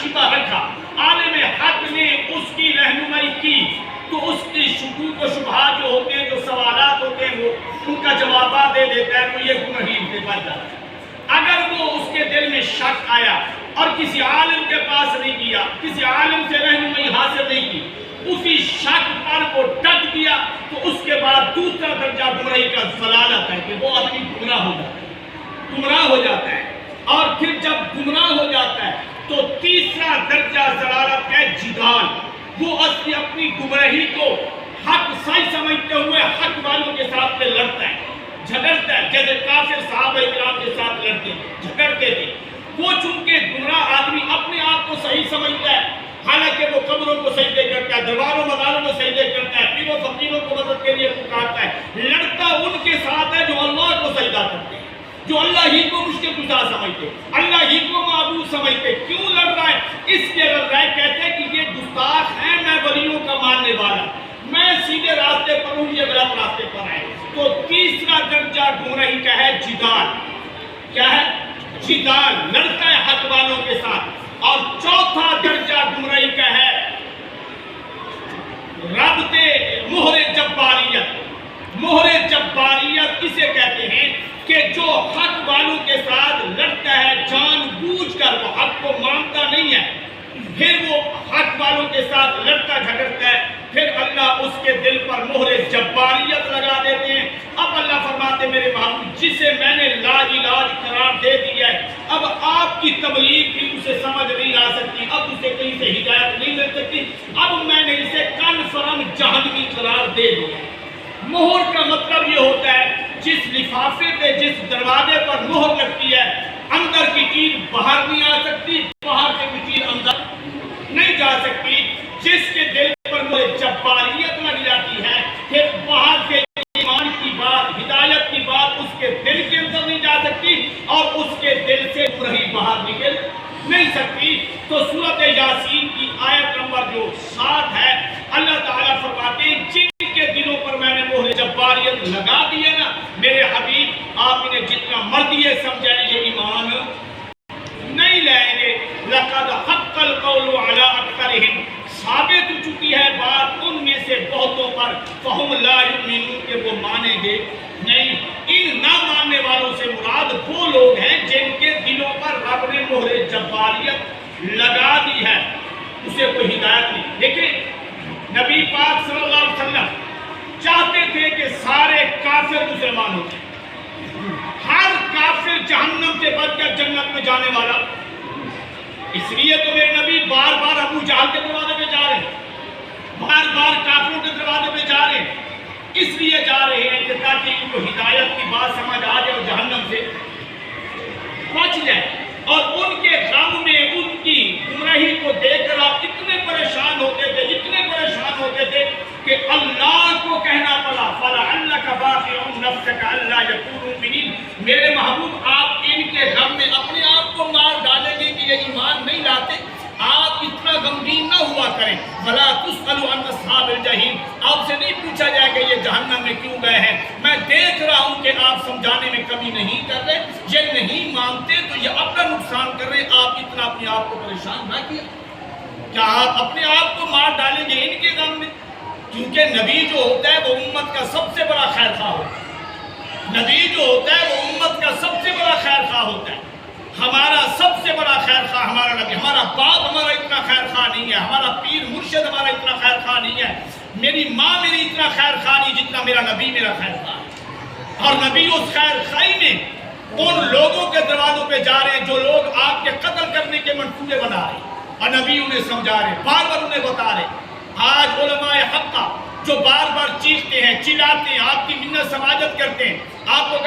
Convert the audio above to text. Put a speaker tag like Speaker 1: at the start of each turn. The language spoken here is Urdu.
Speaker 1: شبہ رکھا، عالم حق نے اس کی رہنمائی کی، تو اس کی شکوک و شبہات جو ہوتے ہیں، جو سوالات ہوتے ہیں، وہ ان کا جوابات دے دیتا ہے، تو یہ گمراہی سے بچ جاتا ہے۔ اگر وہ اس کے دل میں شک آیا اور کسی عالم کے پاس نہیں گیا، کسی عالم سے رہنمائی حاصل نہیں کی، اسی شک پر وہ ڈٹ گیا، تو اس کے بعد دوسرا درجہ گمراہی کا ضلالت ہے کہ وہ آدمی گمراہ ہو جاتا ہے۔ اور پھر جب گمراہ ہو جاتا ہے تو تیسرا درجہ ضلالت ہے جدال۔ وہ اپنی گمراہی کو حق صحیح سمجھتے ہوئے حق والوں کے ساتھ میں لڑتا ہے، جھگڑتا ہے، جیسے کافر صحابہ کرام کے ساتھ جھگڑتے تھے۔ وہ چونکہ گمراہ آدمی اپنے آپ کو صحیح سمجھتا ہے، حالانکہ وہ قبروں کو سجدے کرتا ہے، درباروں مزاروں کو سجدے کرتا ہے، پیروں فقیروں کو مدد کے لیے پکارتا ہے، لڑتا ان کے ساتھ ہے جو اللہ کو سجدہ کرتے ہیں، جو اللہ ہی کو مشکل کشا سمجھتے، اللہ ہی کو معبود سمجھتے۔ کیوں لڑ رہا ہے؟ اس لیے لڑ رہا ہے، کہتے ہیں کہ یہ گستاخ ہے، میں ولیوں کا ماننے والا، میں سیدھے راستے پر ہوں، یہ غلط راستے پر ہے۔ تو تیسرا درجہ گمراہی کا ہے جدال۔ کیا ہے؟ جدال، لڑتا ہے حق والوں کے ساتھ۔ اور چوتھا درجہ گمراہی کا ہے ربط مہر جباریت۔ مہر جباریت اسے کہتے ہیں کہ جو حق والوں کے ساتھ لڑتا ہے جان بوجھ کر، وہ حق کو مانتا نہیں ہے، پھر وہ حق والوں کے ساتھ لڑتا جھگڑتا ہے، پھر اللہ اس کے دل پر مہر جباریت لگا دیتے ہیں۔ اب اللہ فرماتے میرے محبوب، جسے میں نے لا علاج قرار دے دیا ہے، اب آپ کی تبلیغ بھی اسے سمجھ نہیں آ سکتی، اب اسے کہیں سے ہدایت نہیں مل سکتی، اب میں نے اسے کنفرم جہنمی قرار دے دیا ہے۔ مہر کا مطلب یہ ہوتا ہے جس لفافے پہ، جس دروازے پر مہر لگتی ہے، اندر کی چیز باہر نہیں آ سکتی، باہر سے کوئی چیز اندر نہیں جا سکتی۔ جس کے دل پر مہر جباریت لگ جاتی ہے، پھر باہر سے ایمان کی بات، ہدایت کی بات اس کے دل کے اندر نہیں جا سکتی، اور اس کے دل سے گمراہی باہر نکل نہیں سکتی۔ تو سورۃ یاسین کی آیت نمبر جو 7 ہے، اللہ تعالیٰ فرماتے ہیں جن کے دلوں پر میں نے مہر جباریت لگا دی ہے نا میرے حبیب، آپ انہیں جتنا مرضی سمجھائیں یہ ایمان نہیں لائیں گے۔ لَقَدْ حَقَّ الْقَوْلُ عَلَىٰ أَكْثَرِهِمْ، ثابت ہو چکی ہے بات ان میں سے بہتوں پر، فَهُمْ لَا يُؤْمِنُونَ، کہ وہ مانیں گے نہیں۔ ان نہ ماننے والوں سے مراد وہ لوگ ہیں جن کے دلوں پر رب نے مہر جباریت لگا دی ہے، اسے کوئی ہدایت نہیں۔ دیکھیں نبی پاک صلی اللہ علیہ وسلم چاہتے تھے کہ سارے کافر مسلمان ہو جائیں، ہر کافر جہنم سے بچ کر جنت میں جانے والا۔ اس لیے تو میرے نبی بار بار ابو جہل کے دروازے پہ جا رہے ہیں، بار بار کافروں کے دروازے پہ جا رہے ہیں، اس لیے جا رہے ہیں کہ تاکہ ان کو ہدایت کی بات سمجھ آ جائے اور جہنم سے بچ جائے۔ اور ان کے غم میں ان کی گمراہی کو دیکھ کر آپ اتنے پریشان ہوتے تھے، اتنے پریشان ہوتے تھے کہ اللہ کو کہنا پڑا فَلَعَلَّكَ بَاخِعٌ نَفْسَكَ أَلَّا يَكُونُوا مُؤْمِنِينَ۔ میرے محبوب آپ ان کے غم میں اپنے آپ کو مار ڈالیں گے کہ یہ ایمان نہیں لاتے، آپ اتنا غمگین نہ ہوا کریں۔ وَلَا تُسْأَلُوا عَنْ أَصْحَابِ الْجَحِيمِ، آپ سے نہیں پوچھا جائے کہ یہ جہنم میں کیوں گئے ہیں، میں دیکھ رہا ہوں کہ آپ سمجھانے میں کمی نہیں کر رہے، یہ نہیں مانتے تو یہ اپنا نقصان کر رہے، آپ اتنا اپنے آپ کو پریشان نہ کیا۔ کیا آپ اپنے آپ کو مار ڈالیں گے ان کے غم میں؟ کیونکہ نبی جو ہوتا ہے وہ امت کا سب سے بڑا خیر خواہ ہوتا ہے، نبی جو ہوتا ہے وہ امت کا سب سے بڑا خیر خواہ ہوتا ہے۔ ہمارا سب سے بڑا خیر خواہ ہمارا نبی، ہمارا باپ ہمارا اتنا خیر خواہ نہیں ہے، ہمارا پیر مرشد ہمارا اتنا خیر خواہ نہیں ہے، میری ماں میری اتنا خیر خواہ نہیں جتنا میرا نبی میرا خیر خواہ ہے۔ اور نبی اس خیر خواہی میں ان لوگوں کے دروازوں پہ جا رہے ہیں جو لوگ آپ کے قتل کرنے کے منصوبے بنا رہے ہیں، اور نبی انہیں سمجھا رہے ہیں، بار بار انہیں بتا رہے ہیں۔ آج علماء حق جو بار بار چیختے ہیں، چلاتے ہیں، آپ کی منت سماجت کرتے ہیں، آپ کو